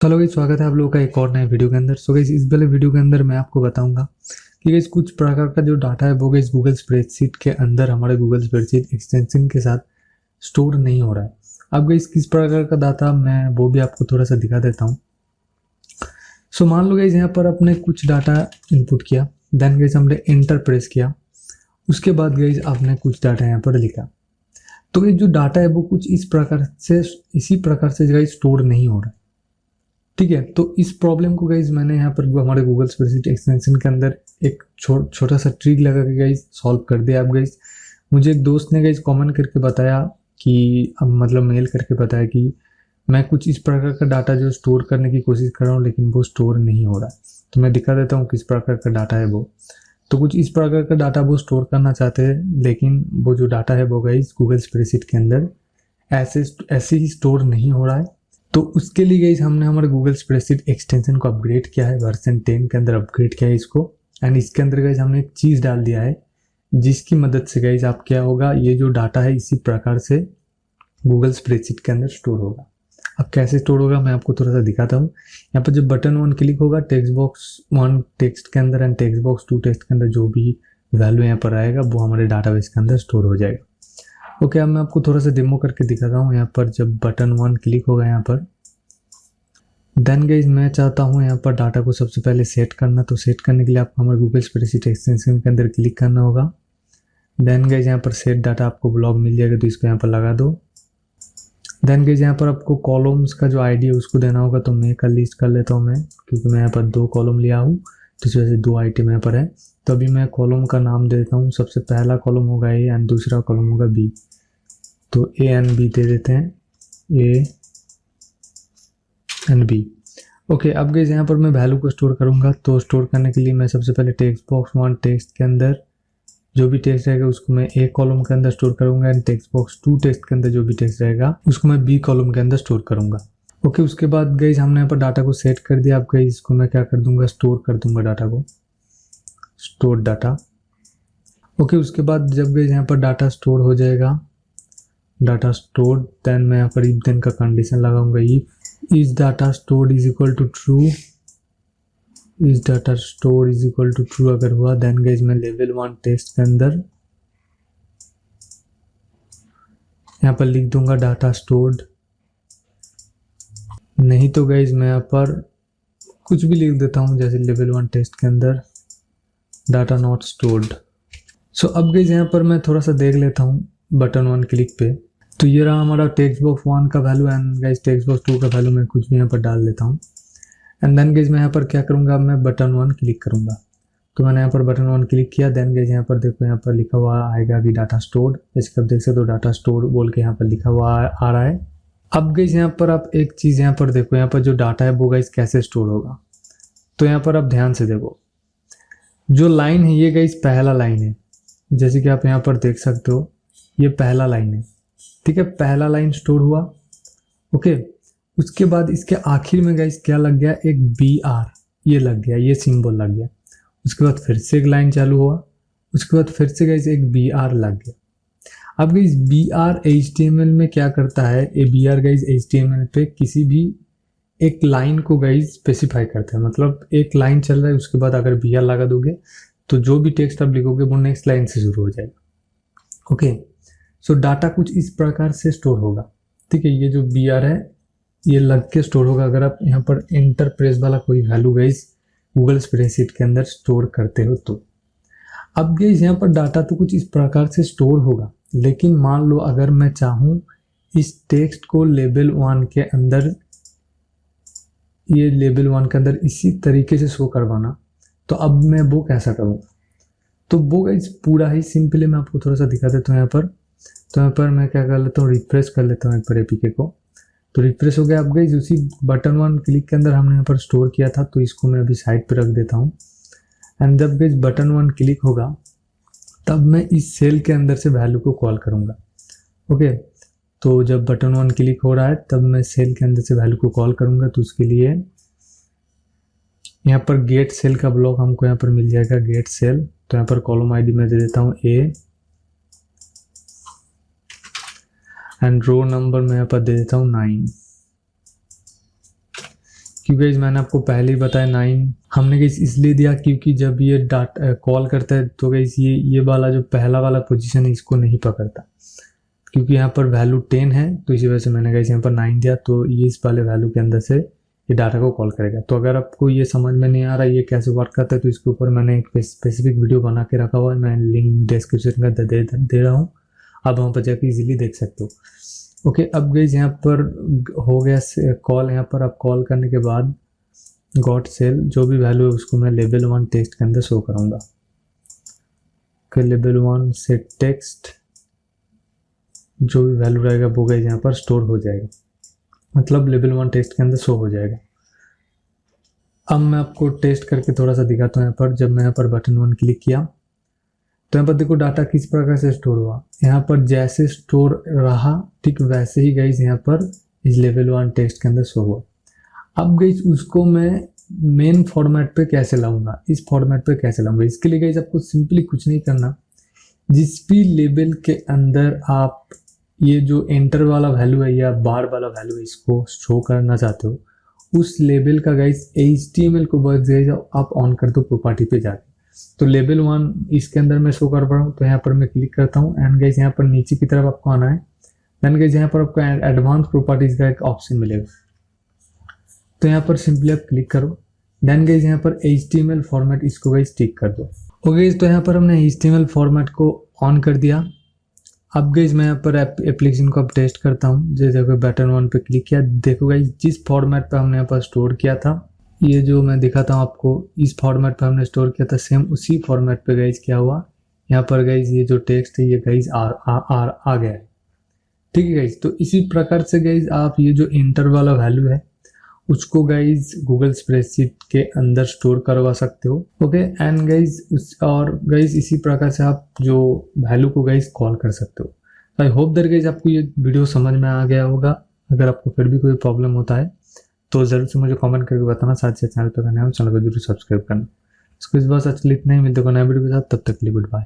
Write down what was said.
चलो गाइस, स्वागत है आप लोगों का एक और नए वीडियो के अंदर। सो गाइस, इस वाले वीडियो के अंदर मैं आपको बताऊंगा कि गाइस कुछ प्रकार का जो डाटा है वो गाइस गूगल स्प्रेडशीट के अंदर हमारे गूगल स्प्रेडशीट एक्सटेंशन के साथ स्टोर नहीं हो रहा है। अब गाइस किस प्रकार का डाटा मैं वो भी आपको थोड़ा सा दिखा देता हूँ। सो मान लो गाइस यहाँ पर अपने कुछ डाटा इनपुट किया, देन गाइस हमने एंटर प्रेस किया, उसके बाद गाइस आपने कुछ डाटा यहाँ पर लिखा। तो ये जो डाटा है वो कुछ इसी प्रकार से गाइस स्टोर नहीं हो रहा है। ठीक है, तो इस प्रॉब्लम को गाइज मैंने यहाँ पर हमारे गूगल स्प्रेडशीट एक्सटेंशन के अंदर एक छोटा सा ट्रिक लगा के गाइज सॉल्व कर दिया। आप गाइज, मुझे एक दोस्त ने गाइज कमेंट करके बताया कि अब मतलब मेल करके बताया कि मैं कुछ इस प्रकार का डाटा जो स्टोर करने की कोशिश कर रहा हूँ लेकिन वो स्टोर नहीं हो रहा है। तो मैं दिखा देता हूँ किस प्रकार का डाटा है वो। तो कुछ इस प्रकार का डाटा वो स्टोर करना चाहते हैं, लेकिन वो जो डाटा है वो गाइज गूगल स्प्रेडशीट के अंदर ऐसे ही स्टोर नहीं हो रहा है। तो उसके लिए गाइस हमने हमारे गूगल स्प्रेडशीट एक्सटेंशन को अपग्रेड किया है, वर्जन 10 के अंदर अपग्रेड किया है इसको। एंड इसके अंदर गाइस हमने एक चीज़ डाल दिया है जिसकी मदद से गाइस आप क्या होगा, ये जो डाटा है इसी प्रकार से गूगल स्प्रेडशीट के अंदर स्टोर होगा। अब कैसे स्टोर होगा मैं आपको थोड़ा सा दिखाता हूँ। यहाँ पर जब बटन 1 क्लिक होगा, टेक्स्ट बॉक्स 1 टेक्स्ट के अंदर एंड टेक्स्ट बॉक्स 2 टेक्स्ट के अंदर जो भी वैल्यू यहाँ पर आएगा वो हमारे डाटाबेस के अंदर स्टोर हो जाएगा। ओके, अब मैं आपको थोड़ा सा डेमो करके दिखाता हूँ। यहाँ पर जब बटन 1 क्लिक होगा यहाँ पर, देन गाइज मैं चाहता हूँ यहाँ पर डाटा को सबसे पहले सेट करना। तो सेट करने के लिए आपको हमारे गूगल स्प्रेडशीट एक्सटेंशन के अंदर क्लिक करना होगा। देन गाइज यहाँ पर सेट डाटा आपको ब्लॉक मिल जाएगा, तो इसको यहाँ पर लगा दो। देन गाइज यहाँ पर आपको कॉलम्स का जो आईडी है उसको देना होगा। तो मैं का लिस्ट कर लेता हूँ मैं, क्योंकि मैं यहाँ पर 2 कॉलम लिया हूँ तो इस वजह से 2 आइटम यहाँ पर है। तो अभी मैं कॉलम का नाम दे देता हूँ। सबसे पहला कॉलम होगा ए एंड दूसरा कॉलम होगा बी। तो ए एंड बी दे देते हैं, ए एंड बी। ओके, अब गाइस यहाँ पर मैं वैल्यू को स्टोर करूँगा। तो स्टोर करने के लिए मैं सबसे पहले टेक्स्ट बॉक्स 1 टेक्स्ट के अंदर जो भी टेक्स्ट रहेगा उसको मैं ए कॉलम के अंदर स्टोर करूँगा एंड टेक्स्ट बॉक्स 2 टेक्स्ट के अंदर जो भी टेक्स्ट रहेगा उसको मैं बी कॉलम के अंदर स्टोर करूँगा। ओके, उसके बाद गाइस हमने यहाँ पर डाटा को सेट कर दिया। अब गाइस इसको मैं क्या कर दूंगा, स्टोर कर दूंगा डाटा को, स्टोर डाटा। ओके, उसके बाद जब गाइस यहाँ पर डाटा स्टोर हो जाएगा, डाटा स्टोर, देन मैं यहाँ पर इफ देन का कंडीशन लगाऊंगा। If is data stored is equal to true, is data store is equal to true अगर हुआ, देन गाइस मैं लेवल 1 टेस्ट के अंदर यहाँ पर लिख दूंगा डाटा स्टोर्ड। नहीं तो गाइस मैं यहाँ पर कुछ भी लिख देता हूँ, जैसे लेवल 1 टेस्ट के अंदर डाटा नॉट स्टोर्ड। सो अब गाइस यहाँ पर मैं थोड़ा सा देख लेता हूँ बटन 1 क्लिक पे। तो ये रहा हमारा टेक्स्ट बॉक्स 1 का value and guys text box 2 का वैल्यू मैं कुछ भी यहाँ पर डाल देता हूँ। एंड देन गाइस मैं यहाँ पर क्या करूँगा, मैं बटन 1 क्लिक करूँगा। तो मैंने यहाँ पर बटन 1 क्लिक किया। देन गाइस यहाँ पर देखो, यहाँ पर लिखा हुआ आएगा कि डाटा स्टोर्ड। इसका देख सकते हो डाटा स्टोर बोल के यहाँ पर लिखा हुआ आ रहा है। अब गाइस यहाँ पर आप एक चीज़ यहाँ पर देखो, यहाँ पर जो डाटा है वो गाइस कैसे स्टोर होगा। तो यहाँ पर आप ध्यान से देखो, जो लाइन है ये गाइस पहला लाइन है, जैसे कि आप यहाँ पर देख सकते हो ये पहला लाइन है। ठीक है, पहला लाइन स्टोर हुआ। ओके, उसके बाद इसके आखिर में गाइस क्या लग गया, एक बी आर ये लग गया, ये सिंबल लग गया। उसके बाद फिर से एक लाइन चालू हुआ, उसके बाद फिर से गाइस एक बी आर लग गया। अब गाइस बी आर HTML में क्या करता है, ये बी आर गाइस HTML पे किसी भी एक लाइन को गाइस स्पेसिफाई करता है। मतलब एक लाइन चल रहा है, उसके बाद अगर बी आर लगा दोगे तो जो भी टेक्स्ट आप लिखोगे वो नेक्स्ट लाइन से शुरू हो जाएगा। ओके, सो डाटा कुछ इस प्रकार से स्टोर होगा। ठीक है, ये जो बी आर है ये लग के स्टोर होगा अगर आप यहाँ पर एंटर प्रेस वाला कोई वैल्यू गाइस गूगल स्प्रेडशीट के अंदर स्टोर करते हो। तो अब गाइस यहाँ पर डाटा तो कुछ इस प्रकार से स्टोर होगा, लेकिन मान लो अगर मैं चाहूँ इस टेक्स्ट को लेवल 1 के अंदर, ये लेवल 1 के अंदर इसी तरीके से शो करवाना, तो अब मैं वो कैसा करूँगा। तो वो गाइस पूरा ही सिंपल है, मैं आपको थोड़ा सा दिखा देता हूँ यहाँ पर। तो यहाँ पर मैं क्या कर लेता हूँ, रिफ्रेश कर लेता हूँ एक बार एपीके को। तो रिफ्रेश हो गया। अब गाइस उसी बटन 1 क्लिक के अंदर हमने यहाँ पर स्टोर किया था, तो इसको मैं अभी साइड पे रख देता हूँ। एंड जब गाइस बटन 1 क्लिक होगा तब मैं इस सेल के अंदर से वैल्यू को कॉल करूँगा। ओके, तो जब बटन 1 क्लिक हो रहा है तब मैं सेल के अंदर से वैल्यू को कॉल करूँगा। तो उसके लिए यहाँ पर गेट सेल का ब्लॉक हमको यहाँ पर मिल जाएगा, गेट सेल। तो यहाँ पर कॉलम आईडी मैं दे देता हूँ ए एंड रो नंबर मैं यहाँ पर दे देता हूँ 9। क्योंकि गाइस मैंने आपको पहले ही बताया 9 हमने गाइस इसलिए दिया क्योंकि जब ये डाटा कॉल करता है तो गाइस ये वाला जो पहला वाला पोजीशन है इसको नहीं पकड़ता, क्योंकि यहाँ पर वैल्यू 10 है तो इसी वजह से मैंने गाइस यहाँ पर 9 दिया। तो ये इस वाले वैल्यू के अंदर से ये डाटा को कॉल करेगा। तो अगर आपको ये समझ में नहीं आ रहा ये कैसे वर्क करता है तो इसके ऊपर मैंने एक स्पेसिफिक वीडियो बना के रखा हुआ है, मैं लिंक डिस्क्रिप्शन का दे रहा हूँ, आप वहाँ पर जाकर इजीली देख सकते हो। ओके, अब गाइस यहाँ पर हो गया कॉल। यहाँ पर आप कॉल करने के बाद गॉट सेल जो भी वैल्यू है उसको मैं लेवल 1 टेक्स्ट के अंदर शो कराऊंगा। लेवल 1 से टेक्स्ट जो भी वैल्यू रहेगा वो गाइस यहाँ पर स्टोर हो जाएगा, मतलब लेवल 1 टेस्ट के अंदर शो हो जाएगा। अब मैं आपको टेस्ट करके थोड़ा सा दिखाता हूँ। यहाँ पर जब मैं यहाँ पर बटन 1 क्लिक किया तो यहाँ पर देखो डाटा किस प्रकार से स्टोर हुआ। यहाँ पर जैसे स्टोर रहा ठीक वैसे ही गाइस यहाँ पर इस लेवल 1 टेस्ट के अंदर शो हुआ। अब गाइस उसको मैं मेन फॉर्मेट पे कैसे लाऊंगा, इस फॉर्मेट पे कैसे लाऊंगा, इसके लिए गाइस आपको सिंपली कुछ नहीं करना, जिस भी लेवल के अंदर आप ये जो एंटर वाला वैल्यू है या बार वाला वैल्यू है इसको शो करना चाहते हो उस लेवल का गाइस HTML को बस गाइस आप ऑन कर दो प्रॉपर्टी पे जाके। तो लेवल 1 इसके अंदर मैं शो कर पा रहा हूँ, तो यहाँ पर मैं क्लिक करता हूँ एंड गाइस यहाँ पर नीचे की तरफ आपको आना है। देन गाइस यहाँ पर आपको एडवांस प्रॉपर्टीज का एक ऑप्शन मिलेगा, तो यहाँ पर सिंपली आप क्लिक करो। देन गाइस यहाँ पर HTML फॉर्मेट इसको गाइस टिक कर दो। ओके, तो यहाँ पर हमने HTML फॉर्मेट को ऑन कर दिया। अब गाइस मैं यहाँ पर एप्लीकेशन को अब टेस्ट करता हूँ। जैसे देखो बटन 1 पे क्लिक किया, देखो गाइस जिस फॉर्मेट पे हमने यहाँ पर स्टोर किया था, ये जो मैं दिखाता हूँ आपको, इस फॉर्मेट पे हमने स्टोर किया था सेम उसी फॉर्मेट पे गाइस क्या हुआ, यहाँ पर गाइस ये जो टेक्स्ट है ये गाइस आ गया है। ठीक है गाइस, तो इसी प्रकार से गाइस आप ये जो इंटर वाला वैल्यू है उसको गाइस गूगल स्प्रेडशीट के अंदर स्टोर करवा सकते हो। ओके, एंड गाइस और गाइस इसी प्रकार से आप जो वैल्यू को गाइस कॉल कर सकते हो। आई होप दैट गाइस आपको ये वीडियो समझ में आ गया होगा। अगर आपको फिर भी कोई प्रॉब्लम होता है तो जरूर से मुझे कमेंट करके बताना। साथ ही चैनल पर करना है चैनल को जरूर सब्सक्राइब करना। इसको इस बार सच इतना ही, मिलते हैं नए वीडियो के साथ, तब तक के लिए गुड बाय।